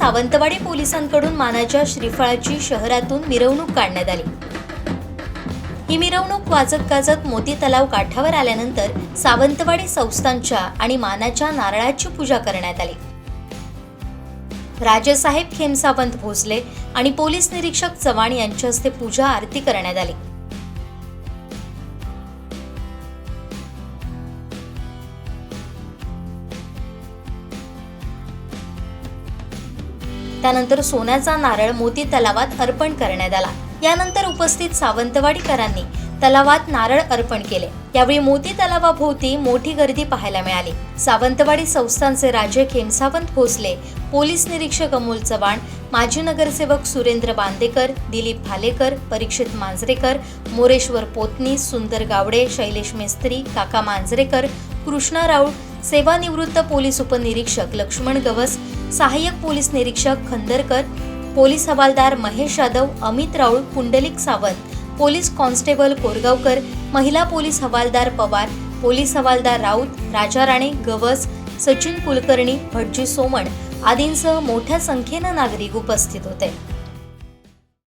सावंतवाडी पोलिसांकडून मानाच्या श्रीफळाची शहरातून मिरवणूक काढण्यात आली। ही मिरवणूक वाजत गाजत मोती तलाव काठावर आल्यानंतर सावंतवाडी संस्थांच्या आणि मानाच्या नारळाची पूजा करण्यात आली। राजेसाहेब खेमसावंत भोसले आणि पोलीस निरीक्षक चव्हाण यांच्या हस्ते पूजा आरती करण्यात आली। त्यानंतर सोन्याचा नारळ मोती तलावात अर्पण करण्यात आला। यानंतर उपस्थित सावंतवाडीकरांनी तलावात नारळ अर्पण केले। यावेळी मोती तलावाभोवती मोठी गर्दी पाहायला मिळाली। सावंतवाडी संस्थानचे राजे खेमसावंत भोसले, पोलीस निरीक्षक अमोल चव्हाण, माजी नगरसेवक सुरेंद्र बांदेकर, दिलीप भालेकर, परीक्षित मांजरेकर, मोरेश्वर पोतनी, सुंदर गावडे, शैलेश मेस्त्री, काका मांजरेकर, कृष्णा राऊळ, सेवानिवृत्त पोलीस उपनिरीक्षक लक्ष्मण गवस, सहाय्यक पोलीस निरीक्षक खंदरकर, पोलीस हवालदार महेश यादव, अमित राऊळ, पुंडलिक सावंत, पोलीस कॉन्स्टेबल कोरगावकर, महिला पोलीस हवालदार पवार, पोलीस हवालदार राऊत, राजा राणे, गवस, सचिन कुलकर्णी, भटजी सोमण आदींसह मोठ्या संख्येनं नागरिक उपस्थित होते।